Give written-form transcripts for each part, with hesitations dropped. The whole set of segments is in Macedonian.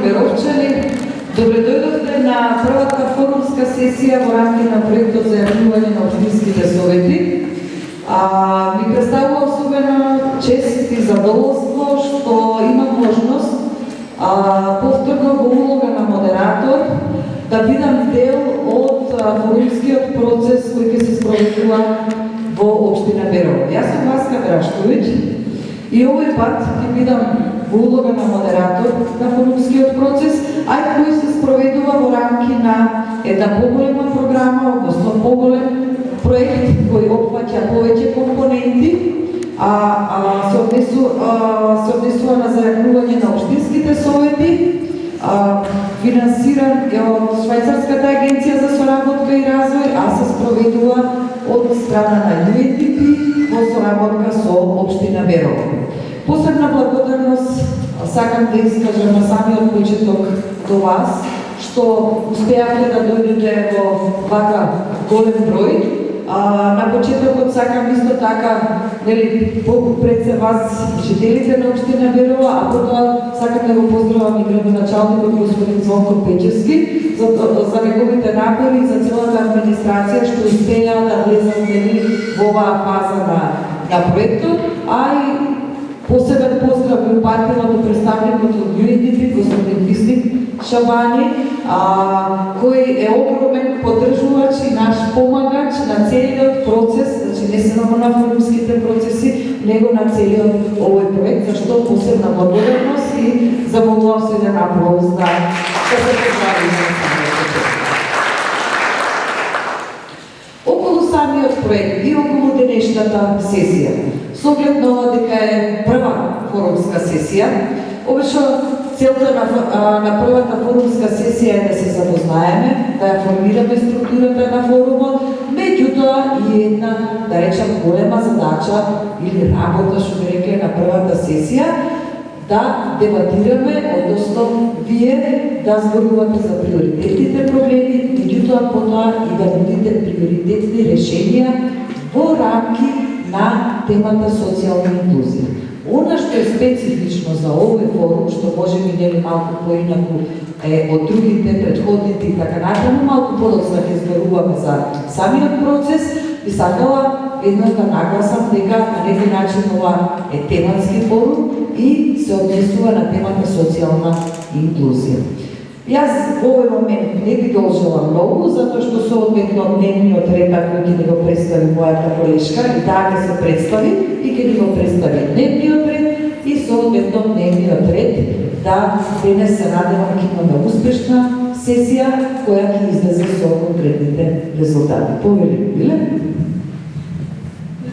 Беровчани, добре дојдовте на првата форумска сесија во рамки на проектот за јавување на општинските совети. Ми представува особено чест и задоволство што имам можност повторно во улога на модератор да бидам дел од форумскиот процес кој ќе се спроведува во општина Берово. Јас сум Васка Брашковиќ и овој пат ќе бидам во улога на модератор на форумскиот процес, кој се спроведува во рамки на една поголема програма, односно поголем проект кој опфаќа повеќе компоненти, се однесува на зајавување на општинските совети, финансиран од Швајцарската агенција за соработка и развој, се спроведува од страна на UNDP во соработка со општина Берово. Посебна благодарност сакам да искажам на самиот почеток до вас, што успеавте да дојдете во вака голем број. На почетокот сакам исто така, пред се вас, жителите на општина Берово, потоа сакам да го поздравам и градоначалникот господин Звонко Печевски за неговите напори и за целата администрација што успеа да влезат во оваа фаза на проектот, и посебен поздрав ви упатила до представникот од UNDP, господин Висник Шабани, кој е огромен поддржувач и наш помагач на целиот процес, значи не само на форумските процеси, него на целиот овој проект, за што посебна благодарност и замолувам се еден аплауз да се поздрави на самиот проект. Околу самиот проект и околу денешната сесија, с оглед на ова дека е прва форумска сесија, обично целта на првата форумска сесија е да се запознаеме, да ја формираме структурата на форумот, меѓутоа и една, да речам, голема задача или работа, што би рекле на првата сесија, да дебатираме, односно вие да зборувате за приоритетните проблеми, меѓутоа потоа и да нудите приоритетни решенија во рамки на темата социјална инклузија. Она што е специфично за овој форум, што може би малку поинаку од другите претходните и така натаму, малку подоцна ќе зборуваме за самиот процес, би сакала веднаш да нагласам дека на некој начин ова е тематски форум и се однесува на темата социјална инклузија. Јас во овој момент не би должела многу, затоа што соодветно дневниот ред кој ќе ни го представи мојата колешка, и таа ќе се представи и ќе ни го представи дневниот ред и соодветно дневниот ред да денес се надевам ќе имаме успешна сесија која ќе излезе со конкретните резултати. Повели, Биле?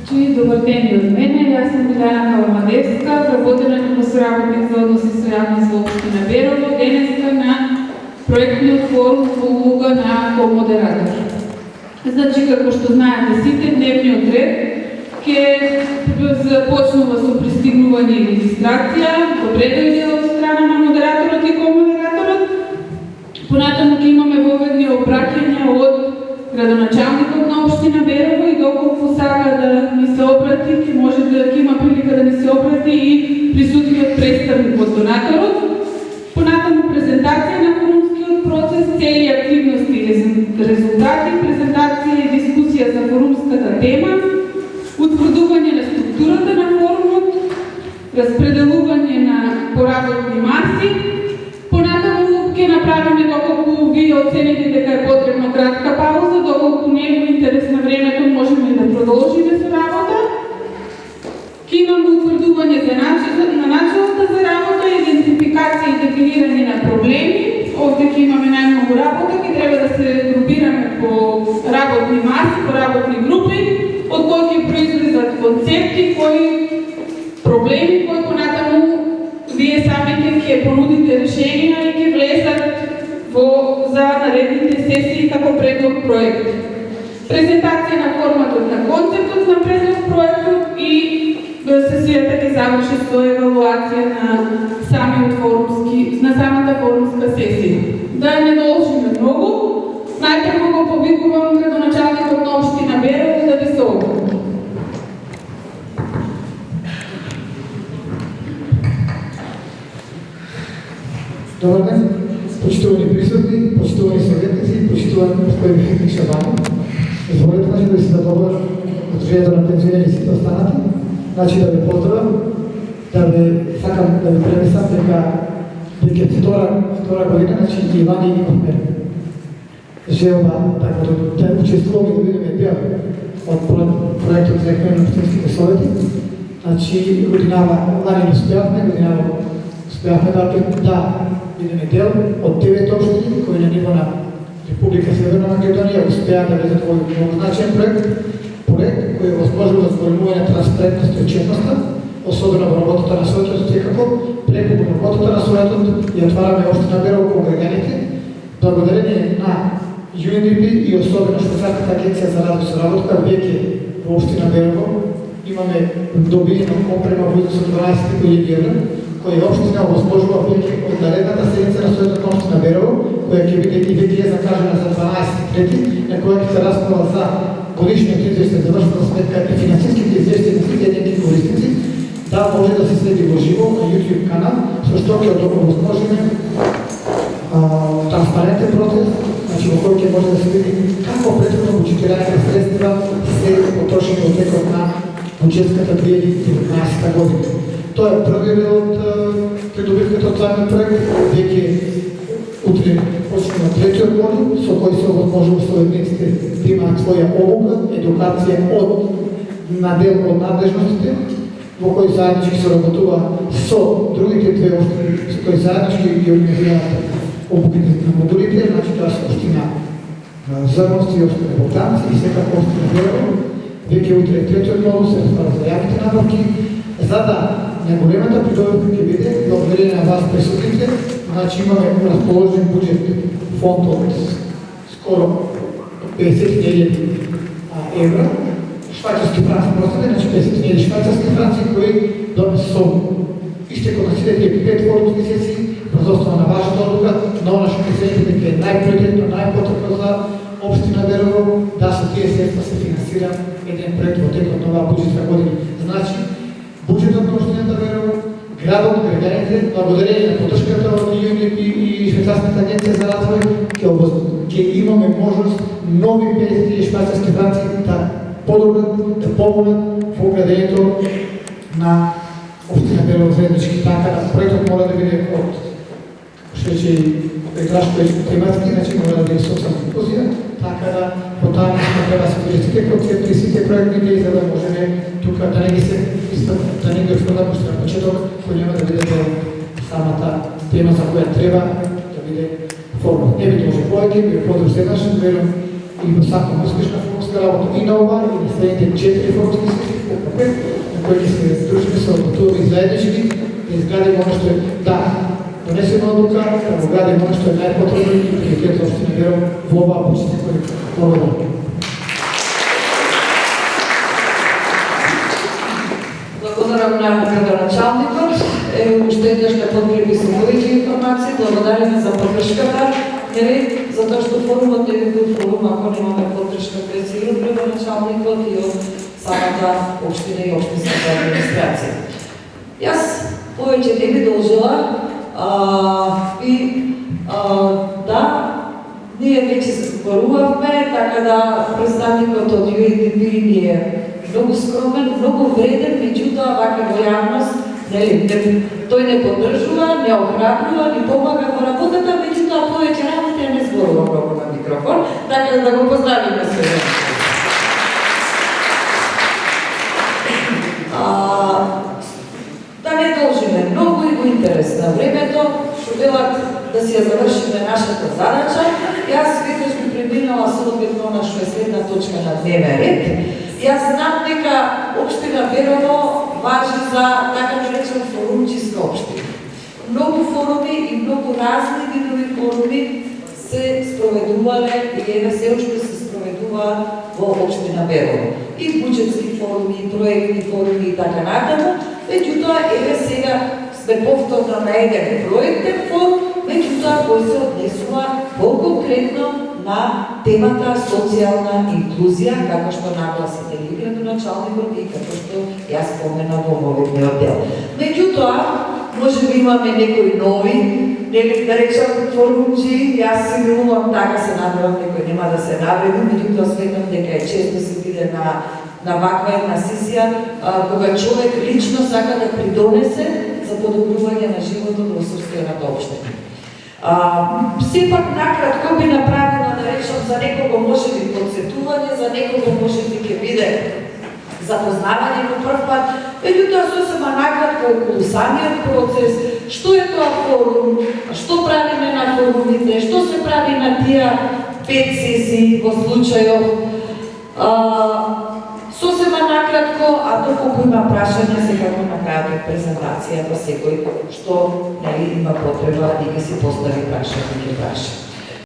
Добар ден и од мене, јас сум Билена Каламадевска, вработена соработник за односи со јавност во општина Берово, денеска на проектниот форум во улога на комодератор. Значи, како што знаете сите, дневниот ред ќе започнува со пристигнување и регистрација, добре дојде од страна на модераторот и комодераторот. Понатаму ќе имаме воведни обраќања од градоначалникот на општина Берово и доколку сака да ни се обрати, ќе може да има прилика да ни се обрати и присутниот представник од донаторот. Понатаму презентација на форумскиот процес, цели активности и резултати, презентација и дискусија за форумската тема, утврдување на структурата на форумот, распределување на поработни маси. Понатаму ќе направиме, доколку вие оцените дека е потребна кратка пауза, доколку не е во интерес на времето, можеме да продолжиме со работа. Ќе имаме утврдување на начината за работа, идентификација и дефинирање на проблеми. Овде ќе имаме најмногу работа, ќе треба да се групираме по работни маси, по работни групи, од кои ќе произлезат концепти, проблеми кои понатаму вие самите ќе понудите решенија и ќе влезат за наредните сесии како предлог проект. Презентација на форматот на концептот на предлог проектот и сесијата ќе заврши со евалуација на самата форумска сесија. Да не должиме многу, најпрво го повикувам градоначалникот на општина Берово да ви се обрати. Добар ден, почитувани присутни, почитувани съветници, почитувани gospodin Шабанов. Изволете да се добър от Дружението на пенсионерите останати. Значи да ви поздравам, да ви сакам да ви пренесам дека втора година, значи Иван и имахме желба да учествуваме да видим дел от проектът за економия на общинските съвети. Значи годинава лани не успяхме, годинава успяхме да видим дел от 9 общини, кои на ниво на Република Северна Македония успя да влезат в много значен проект, кој е возможил да зборуваме на транспарентност и отчетността, особено во работата на Советот, тъй како преку работата на Советот и отвараме општина Берово кон граѓаните, благодарение на UNDP и особено Швајцарската агенција за развој соработка, веќе во општина Берово имаме добиено опрема во изnos од 12.000 евра, кој општина возможува веќе од наредната седница на Советот на општина Берово, која ќе биде и веќе е закажана за 12.3, на која ќе се расправа за годишниот извештај за вршната сметка и финансиските извештаи на сите еднакви корисници, да може да се следи во живо на YouTube канал, со што ќе овозможиме транспарентен процес, значи во кој ќе може да се види како претходно бюџетираните средства се потрошени во текот на бюџетската 2019 година. Тоа е првиот дел од придобивката од заеден проект, веќе утре почнува третиот модул, со кој се овозможува советниците да имаат своја обука, едукација на дел од надлежностите, во кој заеднички се работува со другите две општини, со кои заеднички ги организираат обуките на модулите, значи тоа се општина Зрност и општина Богданци и секако општина Берово. Веќе утре третиот модул се разбара за јавните набавки, за да неголемата придобивка ќе биде благодарение на вас присутните. Значи имаме расположен буџет фонд од скоро 50.000 евра, швајцарски франци простите, значи 50.000 швајцарски франци кои со истекот на сите тие 5 форумски сесии, врз основа на вашата одлука, на она што ќе се дека е најприоритетно, најпотребно за општина Берово, да со тие средства се финансира еден проект во текот на оваа буџетска година. Значи, буџетот на општината Берово, градот, граѓаните, благодарение на поддршката од UNDP и Швајцарската агенција за развој, ќе имаме можност нови 50.000 швајцарски франци да подобрат, да помогнат во градењето на општина Берово заеднички. Така да проектот мора да биде од шеќе прекрашко тематски, значи мора да биде социјална инклузија, така да потоа треба да се движат сите концепти, сите проектни идеи, за да можеме тука да не ги се да не ги отфрламе уште на почеток, кој нема да биде самата тема за која треба да биде формат. Не би може повеќе, би подрж еднаш, верувам и во сакам успешна форумска работа и на ова, и на следните 4 форумски сесии, на кои ќе се дружиме со готови заеднички, да изградиме оно што е донесена одлука, да го градиме оно што е најпотребно и приоритет за општина Берово во оваа буџетска година. Благодарам. Благодарам на градоначалникот. Уште еднаш да подкрепи со повеќе информации. Благодариме за поддршката. Затоа што форумот не би бил форум ако немаме поддршка пред и од градоначалникот и од самата општина и општинската администрација. Јас повеќе не би должила да ние веќе зборувавме, така да представникот од UNDP ни е многу скромен, многу вреден, меѓутоа вака во јавност, тој не поддржува, не охрабрува, не помага во работата, меѓутоа повеќе работа не зборува многу на микрофон, така да го поздравиме се. Да не должиме многу и во интерес на времето, што велат да си ја завршиме нашата задача. Јас веднаш би преминала соодветно на што е следна точка на дневен ред. Јас знам дека општина Берово важи за така наречен форумчиска општина. Многу форуми и многу разни видови форуми се спроведувале и еве се уште се спроведува во општина Берово. И буџетски форуми, и проектни форуми и така натаму. Меѓутоа, еве сега сме повторно на еден проектен форум, меѓутоа кој се однесува по-конкретно на темата социјална инклузија, како што нагласите и градоначалникот и како што јас споменав во мојот дел. Меѓутоа, може би имаме некои нови, нели да речам форумчи, јас се милувам, така се надевам, некој нема да се навреди, меѓутоа сметам дека е често се биде на ваква една сесија, кога човек лично сака да придонесе за подобрување на животот во српската општина. Сепак накратко би направила, да речам, за некого може би подсетување, за некого може би ќе биде запознавање по прв пат, меѓутоа сосема накратко околу самиот процес, што е тоа форум, што правиме на форумите, што се прави на тие 5 сесии во случајов. Сосема накратко, а доколку има прашања, секако на крајот од презентацијата секој што има потреба и ќе си постави прашање, ќе праша.